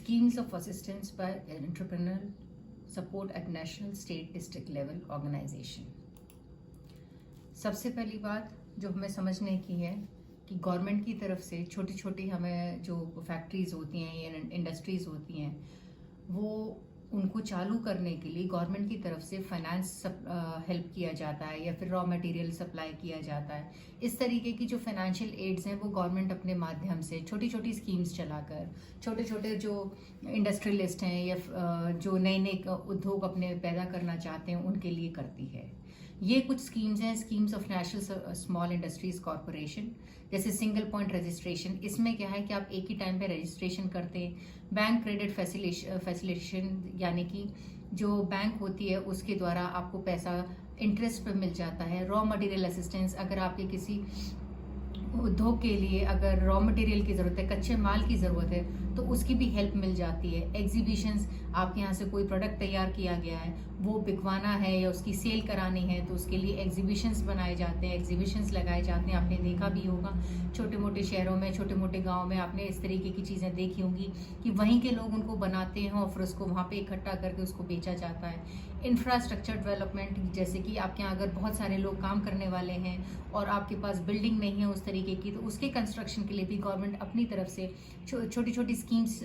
Schemes of assistance by entrepreneurial support at national, state, district level organization. सबसे पहली बात जो हमें समझने की है कि गवर्नमेंट की तरफ से छोटी छोटी हमें जो फैक्ट्रीज होती हैं या इंडस्ट्रीज होती हैं वो उनको चालू करने के लिए गवर्नमेंट की तरफ से फाइनेंस हेल्प किया जाता है या फिर रॉ मटेरियल सप्लाई किया जाता है। इस तरीके की जो फाइनेंशियल एड्स हैं वो गवर्नमेंट अपने माध्यम से छोटी छोटी स्कीम्स चलाकर छोटे छोटे जो इंडस्ट्रियलिस्ट हैं या जो नए नए उद्योग अपने पैदा करना चाहते हैं उनके लिए करती है। ये कुछ स्कीम्स हैं, schemes of national small industries corporation, जैसे सिंगल पॉइंट रजिस्ट्रेशन। इसमें क्या है कि आप एक ही टाइम पे रजिस्ट्रेशन करते हैं। बैंक क्रेडिट फैसिलिटेशन, यानी कि जो बैंक होती है उसके द्वारा आपको पैसा इंटरेस्ट पे मिल जाता है। रॉ मटेरियल असिस्टेंस, अगर आपके किसी उद्योग के लिए अगर रॉ मटेरियल की ज़रूरत है, कच्चे माल की ज़रूरत है, तो उसकी भी हेल्प मिल जाती है। एग्जीबिशंस, आपके यहाँ से कोई प्रोडक्ट तैयार किया गया है वो बिकवाना है या उसकी सेल करानी है तो उसके लिए एग्जीबिशंस बनाए जाते हैं, एग्जीबिशंस लगाए जाते हैं। आपने देखा भी होगा छोटे मोटे शहरों में, छोटे मोटे गाँव में आपने इस तरीके की चीज़ें देखी होंगी कि वहीं के लोग उनको बनाते हैं और फिर उसको वहाँ पे इकट्ठा करके उसको बेचा जाता है। इंफ्रास्ट्रक्चर डेवलपमेंट, जैसे कि आपके यहाँ अगर बहुत सारे लोग काम करने वाले हैं और आपके पास बिल्डिंग नहीं है उस तरीके की, तो उसके कंस्ट्रक्शन के लिए भी गवर्नमेंट अपनी तरफ से छोटी छोटी स्कीम्स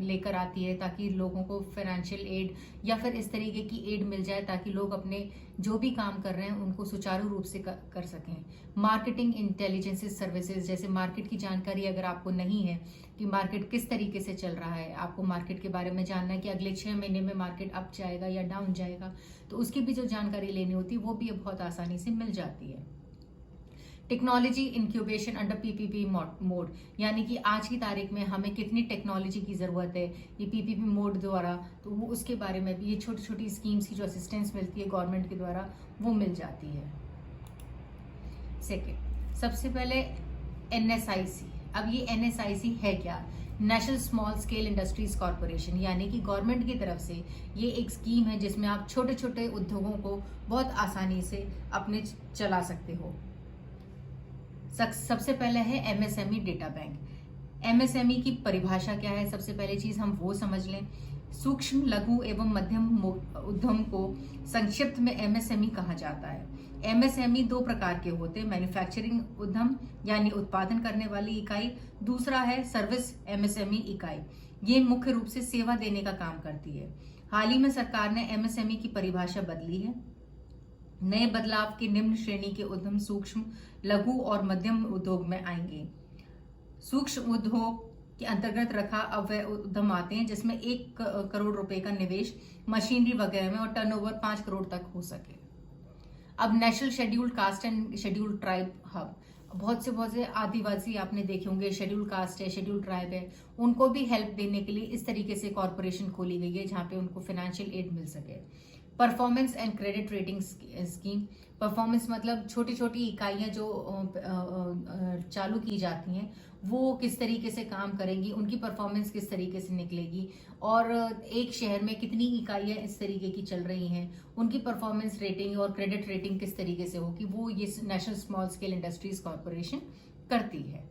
लेकर आती है ताकि लोगों को फाइनेंशियल एड या फिर इस तरीके की एड मिल जाए ताकि लोग अपने जो भी काम कर रहे हैं उनको सुचारू रूप से कर सकें। मार्केटिंग इंटेलिजेंस सर्विसेज, जैसे मार्केट की जानकारी अगर आपको नहीं है कि मार्केट किस तरीके से चल रहा है, आपको मार्केट के बारे में जानना है कि अगले 6 महीने में मार्केट अप जाएगा या डाउन जाएगा, तो उसकी भी जो जानकारी लेनी होती है वो भी बहुत आसानी से मिल जाती है। Technology incubation under PPP mode, यानी कि आज की तारीख में हमें कितनी टेक्नोलॉजी की ज़रूरत है ये पीपीपी मोड द्वारा, तो वो उसके बारे में भी ये छोटी छोटी स्कीम्स की जो असिस्टेंस मिलती है गवर्नमेंट के द्वारा वो मिल जाती है। सेकेंड, सबसे पहले NSIC। अब ये NSIC है क्या? National small scale industries corporation, यानी कि गवर्नमेंट की तरफ से ये एक स्कीम है जिसमें आप छोटे छोटे उद्योगों को बहुत आसानी से अपने चला सकते हो। सबसे पहले है MSME डेटा बैंक। MSME की परिभाषा क्या है, सबसे पहली चीज हम वो समझ लें। सूक्ष्म, लघु एवं मध्यम उद्यम को संक्षिप्त में MSME कहा जाता है। MSME 2 प्रकार के होते हैं, मैन्युफैक्चरिंग उद्यम यानी उत्पादन करने वाली इकाई, दूसरा है सर्विस MSME इकाई, ये मुख्य रूप से सेवा देने का काम करती है। हाल ही में सरकार ने MSME की परिभाषा बदली है। नए बदलाव के निम्न श्रेणी के उद्यम सूक्ष्म, लघु और मध्यम उद्योग में आएंगे। सूक्ष्म उद्योग के अंतर्गत रखा अव्यय उद्यम आते हैं जिसमें 1 करोड़ रुपए का निवेश मशीनरी वगैरह में और टर्नओवर 5 करोड़ तक हो सके। अब national scheduled caste and scheduled tribe hub, बहुत से आदिवासी आपने देखे होंगे, शेड्यूल्ड कास्ट है, शेड्यूल्ड ट्राइब है, उनको भी हेल्प देने के लिए इस तरीके से कॉरपोरेशन खोली गई है जहां पे उनको फाइनेंशियल एड मिल सके। Performance and credit rating scheme, performance मतलब छोटी छोटी इकाइयां जो चालू की जाती हैं वो किस तरीके से काम करेंगी, उनकी परफॉर्मेंस किस तरीके से निकलेगी और एक शहर में कितनी इकाइयां इस तरीके की चल रही हैं, उनकी परफॉर्मेंस रेटिंग और क्रेडिट रेटिंग किस तरीके से होगी, वो ये national small scale industries corporation करती है।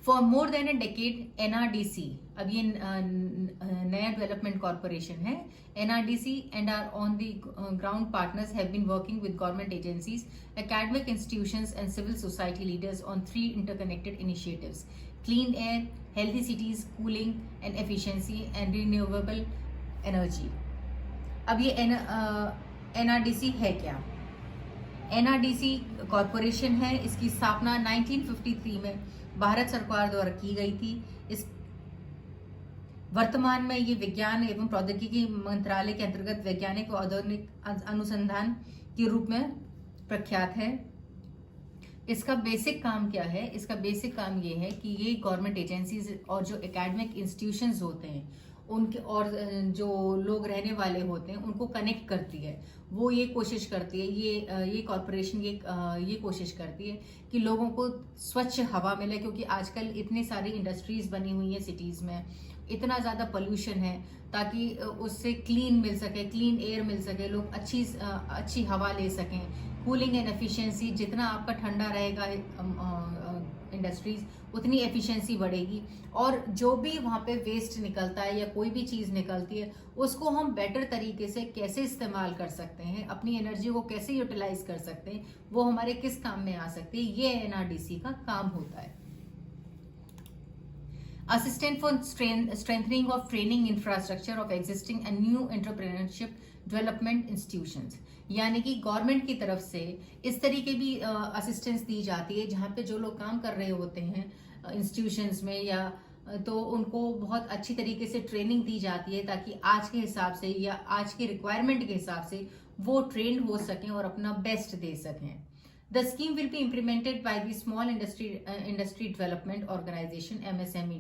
For more than A decade NRDC, अब ये नया डेवलपमेंट कॉरपोरेशन है, NRDC and our on the ground partners have been working with government agencies, academic institutions and civil society leaders on 3 interconnected initiatives: clean air, healthy cities, cooling and efficiency and renewable energy। अब ये NRDC है क्या? NRDC corporation है, इसकी स्थापना 1953 में भारत सरकार द्वारा की गई थी। इस वर्तमान में ये विज्ञान एवं प्रौद्योगिकी मंत्रालय के अंतर्गत वैज्ञानिक और औद्योगिक अनुसंधान के रूप में प्रख्यात है। इसका बेसिक काम क्या है? इसका बेसिक काम ये है कि ये गवर्नमेंट एजेंसीज और जो एकेडमिक इंस्टीट्यूशंस होते हैं उनके और जो लोग रहने वाले होते हैं उनको कनेक्ट करती है। वो ये कोशिश करती है, ये कॉरपोरेशन ये कोशिश करती है कि लोगों को स्वच्छ हवा मिले, क्योंकि आजकल इतनी सारी इंडस्ट्रीज बनी हुई हैं सिटीज में, इतना ज़्यादा पोल्यूशन है, ताकि उससे क्लीन मिल सके, क्लीन एयर मिल सके, लोग अच्छी हवा ले सकें, कूलिंग एंड एफिशिएंसी, जितना आपका ठंडा रहेगा इंडस्ट्रीज उतनी एफिशिएंसी बढ़ेगी, और जो भी वहाँ पे वेस्ट निकलता है या कोई भी चीज़ निकलती है उसको हम बेटर तरीके से कैसे इस्तेमाल कर सकते हैं, अपनी एनर्जी को कैसे यूटिलाइज कर सकते हैं, वो हमारे किस काम में आ सकती है, ये एनआरडीसी का काम होता है। Assistant for strengthening of training infrastructure of existing and new entrepreneurship development institutions, यानी कि गवर्नमेंट की तरफ से इस तरीके भी असिस्टेंस दी जाती है जहाँ पे जो लोग काम कर रहे होते हैं इंस्टीट्यूशंस में या तो उनको बहुत अच्छी तरीके से ट्रेनिंग दी जाती है ताकि आज के हिसाब से या आज के रिक्वायरमेंट के हिसाब से वो ट्रेन हो सकें और अपना बेस्ट दे सकें। The scheme will be implemented by the Small Industry Development Organization (MSME)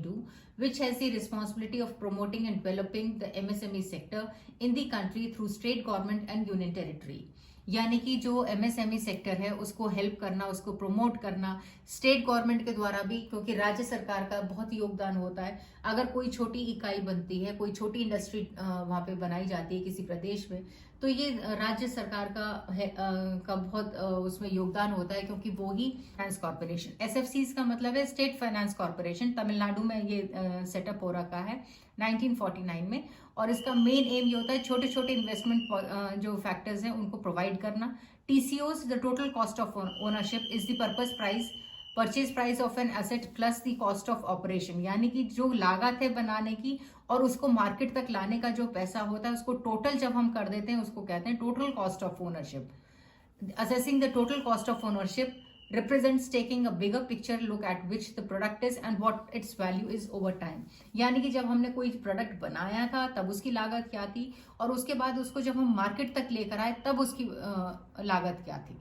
which has the responsibility of promoting and developing the MSME sector in the country through state government and union territory. यानी कि जो MSME sector है उसको help करना, उसको promote करना state government के द्वारा भी, क्योंकि राज्य सरकार का बहुत योगदान होता है। अगर कोई छोटी इकाई बनती है, कोई छोटी इंडस्ट्री वहां पे बनाई जाती है किसी प्रदेश में, तो ये राज्य सरकार का बहुत उसमें योगदान होता है, क्योंकि वो ही फाइनेंस कॉर्पोरेशन, एसएफसीज का मतलब है स्टेट फाइनेंस कॉर्पोरेशन, तमिलनाडु में ये सेटअप हो रखा है 1949 में, और इसका मेन एम ये होता है छोटे छोटे इन्वेस्टमेंट जो फैक्टर्स हैं उनको प्रोवाइड करना। TCOs, the total cost of ownership is the purchase price of an asset plus the cost of operation, यानी कि जो लागत है बनाने की और उसको मार्केट तक लाने का जो पैसा होता है उसको टोटल जब हम कर देते हैं उसको कहते हैं total cost of ownership. Assessing the total cost of ownership represents taking a bigger picture look at which the product is and what its value is over time, यानी कि जब हमने कोई प्रोडक्ट बनाया था तब उसकी लागत क्या थी और उसके बाद उसको जब हम मार्केट तक लेकर आए तब उसकी लागत क्या थी।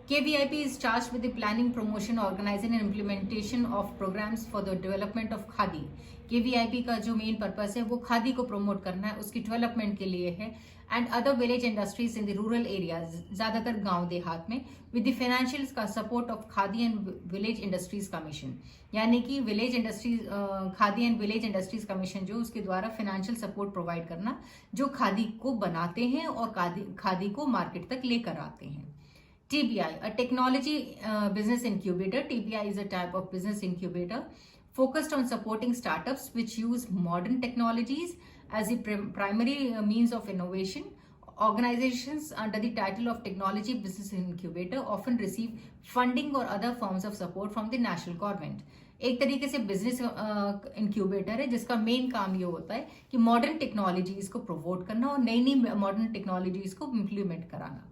KVIP is charged with the planning, promotion, organizing and implementation of programs for the development of khadi. KVIP का जो मेन पर्पस है वो खादी को प्रमोट करना है, उसकी डेवलपमेंट के लिए है। And other village industries in the rural areas, ज्यादातर गांव देहात में, विद द फाइनेंशियल का support of khadi and village industries commission, यानी कि village industries khadi and village industries commission जो उसके द्वारा फाइनेंशियल सपोर्ट प्रोवाइड करना जो खादी को बनाते हैं और खादी को मार्केट तक लेकर आते हैं। TBI, a technology business incubator. TBI is a type of business incubator focused on supporting startups which use modern technologies as the primary means of innovation. Organizations under the title of Technology Business Incubator often receive funding or other forms of support from the national government. एक तरीके से business incubator है जिसका main काम ये होता है कि मॉडर्न टेक्नोलॉजीज को प्रमोट करना और नई नई मॉडर्न टेक्नोलॉजीज को इम्प्लीमेंट कराना।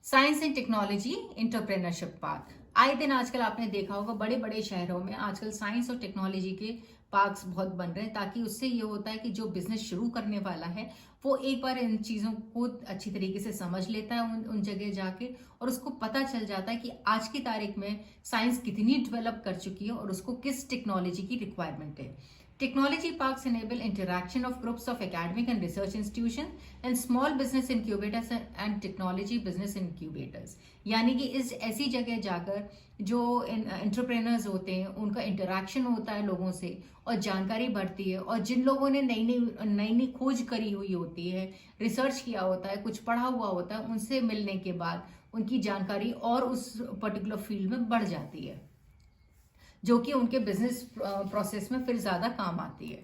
Science and technology entrepreneurship park, आए दिन आजकल आपने देखा होगा बड़े बड़े शहरों में आजकल साइंस और टेक्नोलॉजी के पार्क्स बहुत बन रहे हैं, ताकि उससे ये होता है कि जो बिजनेस शुरू करने वाला है वो एक बार इन चीज़ों को अच्छी तरीके से समझ लेता है उन जगह जाके, और उसको पता चल जाता है कि आज की तारीख में साइंस कितनी डेवलप कर चुकी है और उसको किस टेक्नोलॉजी की रिक्वायरमेंट है। Technology parks enable interaction of groups of academic and research institutions and small business incubators and technology business incubators, यानी कि इस ऐसी जगह जाकर जो एंटरप्रेनर्स होते हैं उनका इंटरेक्शन होता है लोगों से और जानकारी बढ़ती है, और जिन लोगों ने नई नई खोज करी हुई होती है, रिसर्च किया होता है, कुछ पढ़ा हुआ होता है, उनसे मिलने के बाद उनकी जानकारी और उस पर्टिकुलर फील्ड में बढ़ जाती है जो कि उनके बिजनेस प्रोसेस में फिर ज्यादा काम आती है।